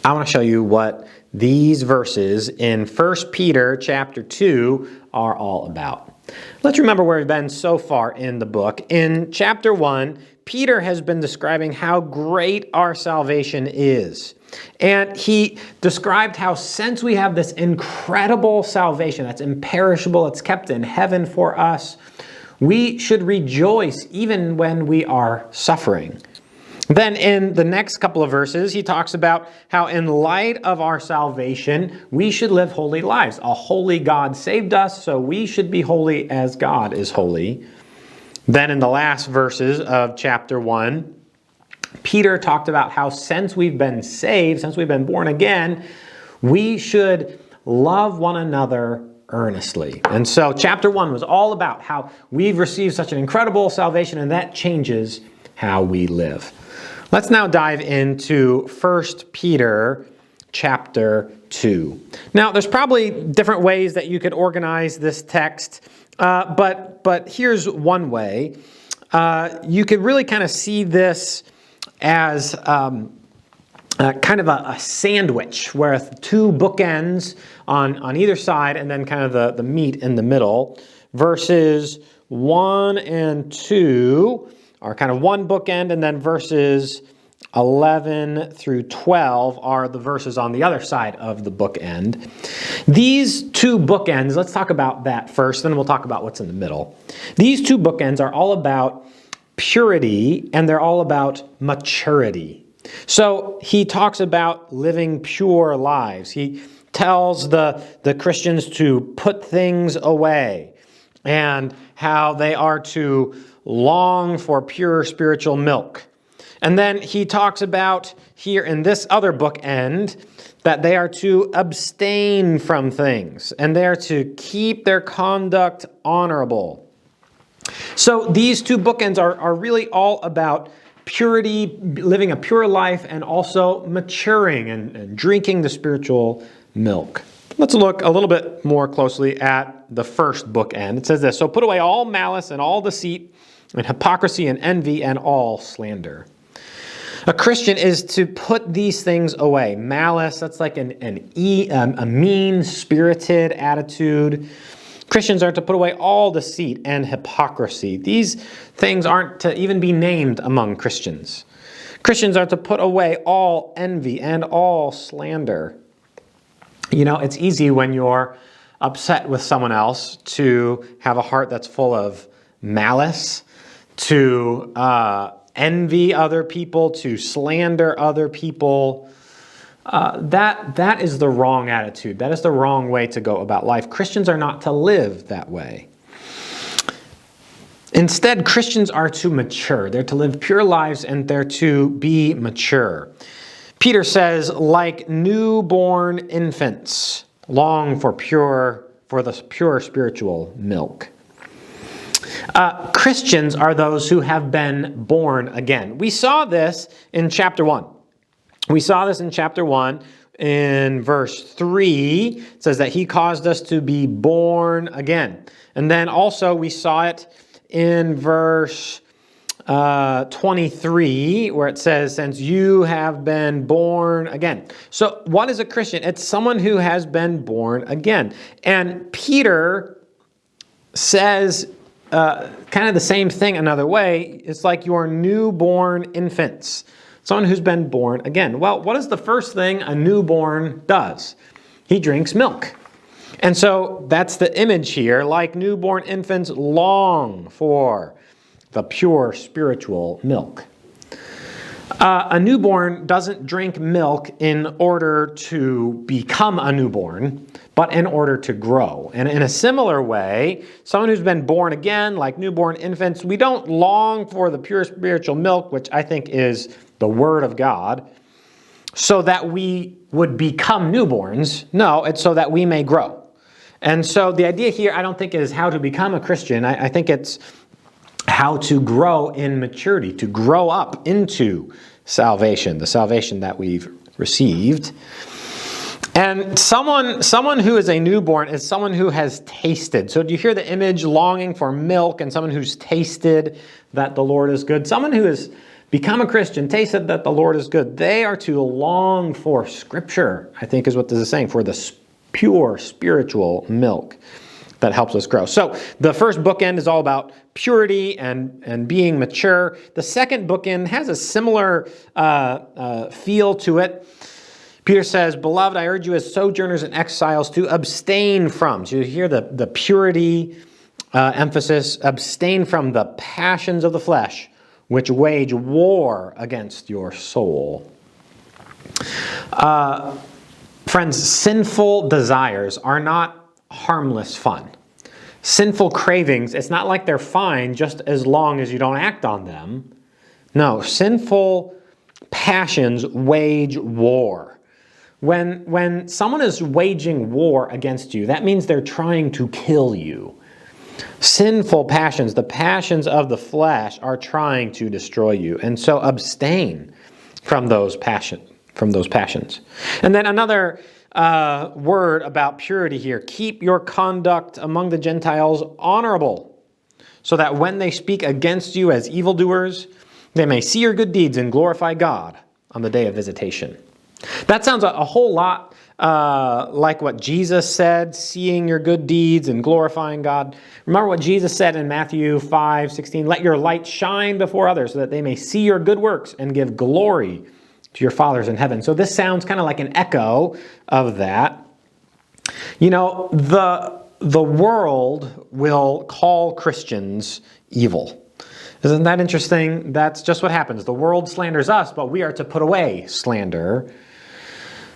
I want to show you what these verses in 1 Peter chapter 2 are all about. Let's remember where we've been so far in the book. In chapter 1, Peter has been describing how great our salvation is. And he described how since we have this incredible salvation that's imperishable, it's kept in heaven for us, we should rejoice even when we are suffering. Then in the next couple of verses, he talks about how in light of our salvation, we should live holy lives. A holy God saved us, so we should be holy as God is holy. Then in the last verses of chapter 1, Peter talked about how since we've been saved, since we've been born again, we should love one another earnestly. And so chapter 1 was all about how we've received such an incredible salvation, and that changes how we live. Let's now dive into 1 Peter chapter 2. Now, there's probably different ways that you could organize this text, but here's one way. You could really kind of see this as kind of a sandwich with two bookends on either side and then kind of the meat in the middle. Verses 1 and 2 are kind of one bookend, and then verses 11 through 12 are the verses on the other side of the bookend. These two bookends, let's talk about that first, then we'll talk about what's in the middle. These two bookends are all about purity, and they're all about maturity. So he talks about living pure lives. He tells the Christians to put things away and how they are to long for pure spiritual milk. And then he talks about here in this other bookend that they are to abstain from things and they are to keep their conduct honorable. So these two bookends are really all about purity, living a pure life, and also maturing and drinking the spiritual milk. Let's look a little bit more closely at the first bookend. It says this: "So put away all malice and all deceit and hypocrisy and envy and all slander." A Christian is to put these things away. Malice, that's like a mean-spirited attitude. Christians are to put away all deceit and hypocrisy. These things aren't to even be named among Christians. Christians are to put away all envy and all slander. You know, it's easy when you're upset with someone else to have a heart that's full of malice, to envy other people, to slander other people. That is the wrong attitude. That is the wrong way to go about life. Christians are not to live that way. Instead, Christians are to mature. They're to live pure lives and they're to be mature. Peter says, like newborn infants, long for the pure spiritual milk. Christians are those who have been born again. We saw this in chapter 1. We saw this in chapter 1 in verse 3. It says that he caused us to be born again. And then also we saw it in verse 23, where it says, since you have been born again. So what is a Christian? It's someone who has been born again. And Peter says kind of the same thing another way. It's like your newborn infants. Someone who's been born again. Well, what is the first thing a newborn does? He drinks milk. And so that's the image here. Like newborn infants long for the pure spiritual milk. A newborn doesn't drink milk in order to become a newborn, but in order to grow. And in a similar way, someone who's been born again, like newborn infants, we don't long for the pure spiritual milk, which I think is the Word of God, so that we would become newborns. No, it's so that we may grow. And so the idea here, I don't think, is how to become a Christian. I think it's how to grow in maturity, to grow up into salvation, the salvation that we've received. And someone who is a newborn is someone who has tasted. So do you hear the image, longing for milk, and someone who's tasted that the Lord is good? Someone who has become a Christian, tasted that the Lord is good, they are to long for Scripture, I think is what this is saying, for the pure spiritual milk that helps us grow. So the first bookend is all about purity and being mature. The second bookend has a similar feel to it. Peter says, "Beloved, I urge you as sojourners and exiles to abstain from." So you hear the purity emphasis, abstain from the passions of the flesh, which wage war against your soul. Friends, sinful desires are not harmless fun. Sinful cravings, it's not like they're fine just as long as you don't act on them. No, sinful passions wage war. When someone is waging war against you, that means they're trying to kill you. Sinful passions, the passions of the flesh, are trying to destroy you. And so abstain from those passions. And then another word about purity here. Keep your conduct among the Gentiles honorable, so that when they speak against you as evildoers, they may see your good deeds and glorify God on the day of visitation. That sounds a whole lot like what Jesus said, seeing your good deeds and glorifying God. Remember what Jesus said in Matthew 5:16, "Let your light shine before others so that they may see your good works and give glory to your fathers in heaven." So this sounds kind of like an echo of that. You know, the world will call Christians evil. Isn't that interesting? That's just what happens. The world slanders us, but we are to put away slander.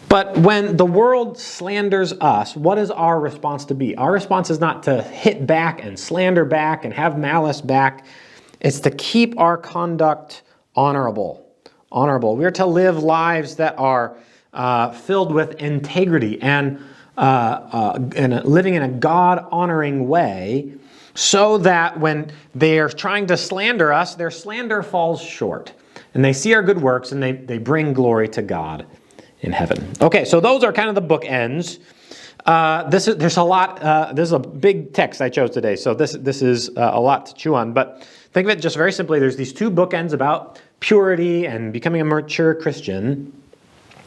But when the world slanders us, what is our response to be? Our response is not to hit back and slander back and have malice back. It's to keep our conduct honorable. We are to live lives that are filled with integrity and living in a God-honoring way, so that when they are trying to slander us, their slander falls short. And they see our good works and they bring glory to God in heaven. Okay, so those are kind of the bookends. There's a lot. This is a big text I chose today, so this is a lot to chew on. But think of it just very simply. There's these two bookends about purity and becoming a mature Christian.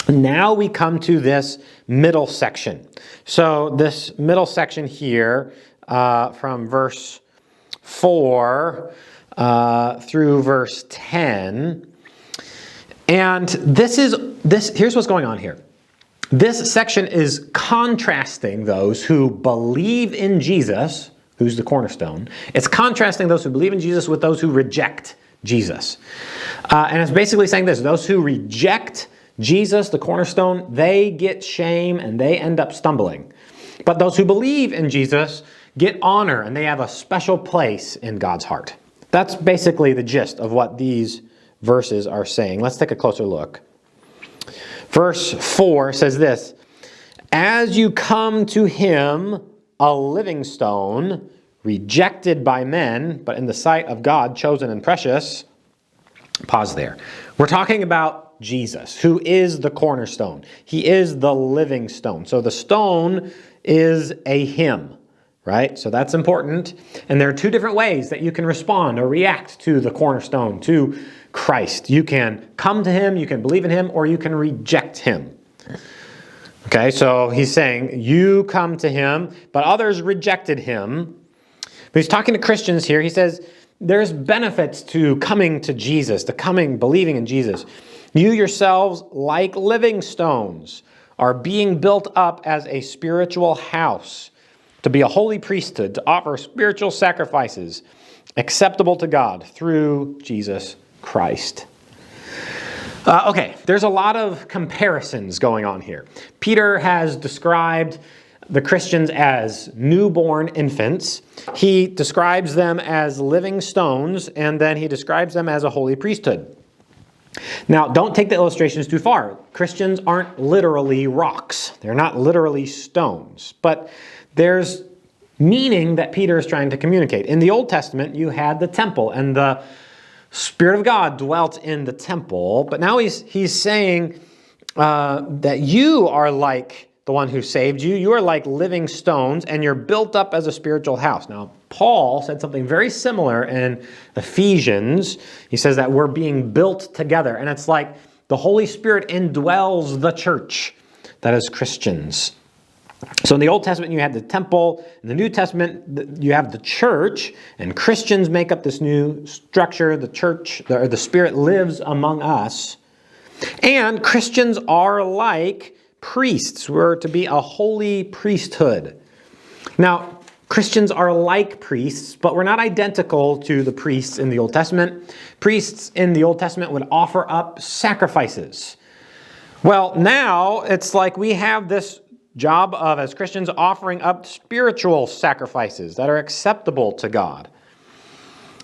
Now we come to this middle section. So this middle section here, from verse 4 through verse 10. And here's what's going on here. This section is contrasting those who believe in Jesus, who's the cornerstone. It's contrasting those who believe in Jesus with those who reject Jesus. And it's basically saying this: those who reject Jesus, the cornerstone, they get shame and they end up stumbling. But those who believe in Jesus get honor and they have a special place in God's heart. That's basically the gist of what these verses are saying. Let's take a closer look. Verse 4 says this: "As you come to him, a living stone, rejected by men, but in the sight of God, chosen and precious." Pause there. We're talking about Jesus, who is the cornerstone. He is the living stone. So the stone is a him, right? So that's important. And there are two different ways that you can respond or react to the cornerstone, to Christ. You can come to him, you can believe in him, or you can reject him. Okay, so he's saying, you come to him, but others rejected him. But he's talking to Christians here. He says, there's benefits to coming to Jesus, believing in Jesus. You yourselves, like living stones, are being built up as a spiritual house, to be a holy priesthood, to offer spiritual sacrifices acceptable to God through Jesus Christ. Okay, there's a lot of comparisons going on here. Peter has described the Christians as newborn infants. He describes them as living stones, and then he describes them as a holy priesthood. Now, don't take the illustrations too far. Christians aren't literally rocks. They're not literally stones. But there's meaning that Peter is trying to communicate. In the Old Testament, you had the temple, and the Spirit of God dwelt in the temple. But now he's saying that you are like the one who saved you. You are like living stones, and you're built up as a spiritual house. Now, Paul said something very similar in Ephesians. He says that we're being built together, and it's like the Holy Spirit indwells the church, that is Christians. So in the Old Testament, you had the temple. In the New Testament, you have the church, and Christians make up this new structure. The church, or the Spirit lives among us. And Christians are like priests. We're to be a holy priesthood. Now, Christians are like priests, but we're not identical to the priests in the Old Testament. Priests in the Old Testament would offer up sacrifices. Well, now it's like we have this job of, as Christians, offering up spiritual sacrifices that are acceptable to God.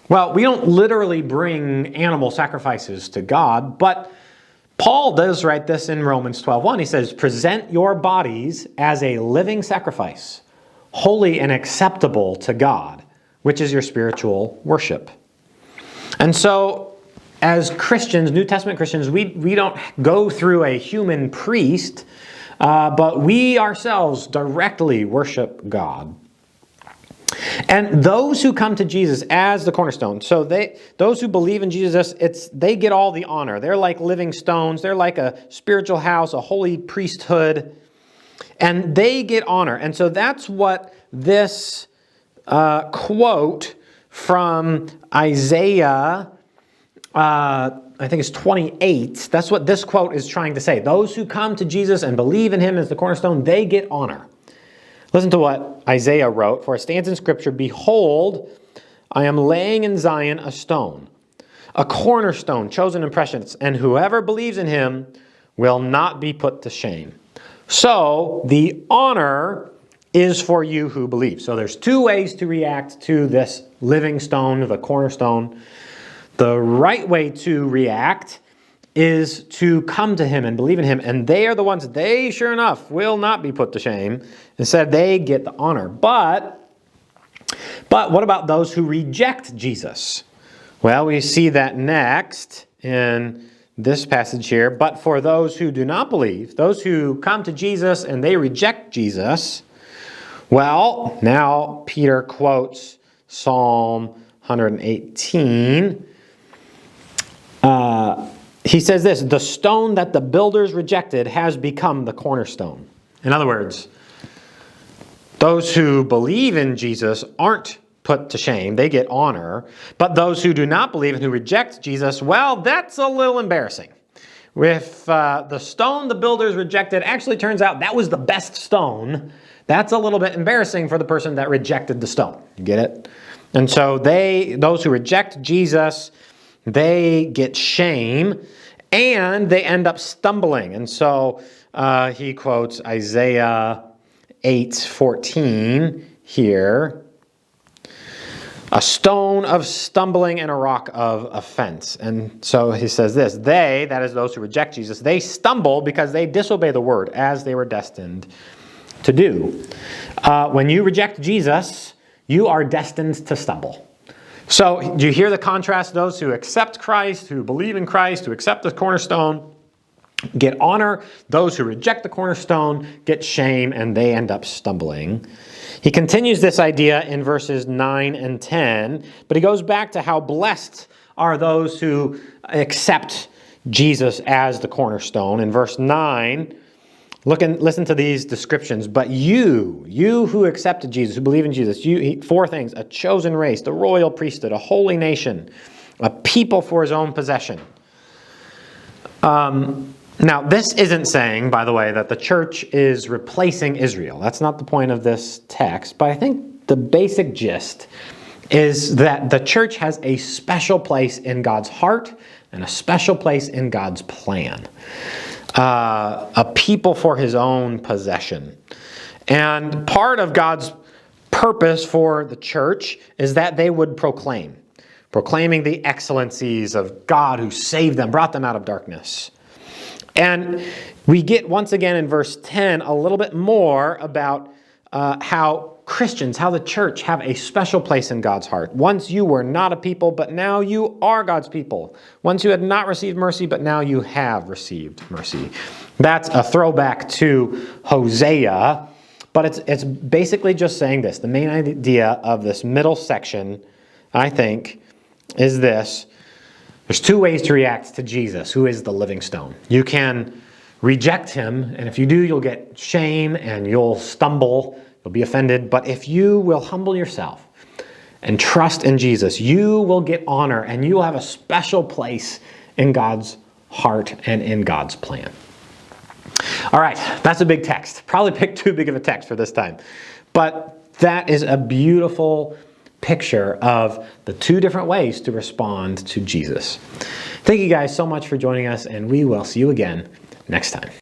Well, we don't literally bring animal sacrifices to God, but Paul does write this in Romans 12:1. He says, present your bodies as a living sacrifice, holy and acceptable to God, which is your spiritual worship. And so, as Christians, New Testament Christians, we don't go through a human priest, but we ourselves directly worship God. And those who come to Jesus as the cornerstone, so those who believe in Jesus, they get all the honor. They're like living stones. They're like a spiritual house, a holy priesthood, and they get honor. And so that's what this quote from Isaiah, I think it's 28, that's what this quote is trying to say. Those who come to Jesus and believe in him as the cornerstone, they get honor. Listen to what Isaiah wrote, for it stands in Scripture, behold, I am laying in Zion a stone, a cornerstone, chosen and precious, and whoever believes in him will not be put to shame. So the honor is for you who believe. So there's two ways to react to this living stone, the cornerstone. The right way to react is to come to him and believe in him, and they are the ones, they sure enough will not be put to shame. Instead, they get the honor. But what about those who reject Jesus? Well, we see that next in this passage here. But for those who do not believe, those who come to Jesus and they reject Jesus, well, now Peter quotes Psalm 118. He says this, the stone that the builders rejected has become the cornerstone. In other words, those who believe in Jesus aren't put to shame. They get honor. But those who do not believe and who reject Jesus, well, that's a little embarrassing. If the stone the builders rejected actually turns out that was the best stone, that's a little bit embarrassing for the person that rejected the stone. You get it? And so those who reject Jesus, they get shame, and they end up stumbling. And so he quotes Isaiah 8:14 here. A stone of stumbling and a rock of offense. And so he says this, they, that is those who reject Jesus, they stumble because they disobey the word as they were destined to do. When you reject Jesus, you are destined to stumble. So do you hear the contrast? Those who accept Christ, who believe in Christ, who accept the cornerstone, get honor. Those who reject the cornerstone get shame, and they end up stumbling. He continues this idea in verses 9 and 10, but he goes back to how blessed are those who accept Jesus as the cornerstone. In verse 9, listen to these descriptions. But you who accepted Jesus, who believe in Jesus, four things: a chosen race, the royal priesthood, a holy nation, a people for his own possession. Now, this isn't saying, by the way, that the church is replacing Israel. That's not the point of this text. But I think the basic gist is that the church has a special place in God's heart and a special place in God's plan. A people for his own possession. And part of God's purpose for the church is that they would proclaiming the excellencies of God who saved them, brought them out of darkness. And we get, once again in verse 10, a little bit more about how Christians, how the church have a special place in God's heart. Once you were not a people, but now you are God's people. Once you had not received mercy, but now you have received mercy. That's a throwback to Hosea, but it's basically just saying this. The main idea of this middle section, I think, is this. There's two ways to react to Jesus, who is the living stone. You can reject him, and if you do, you'll get shame and you'll stumble, you'll be offended. But if you will humble yourself and trust in Jesus, you will get honor and you will have a special place in God's heart and in God's plan. All right, that's a big text. Probably picked too big of a text for this time. But that is a beautiful picture of the two different ways to respond to Jesus. Thank you guys so much for joining us, and we will see you again next time.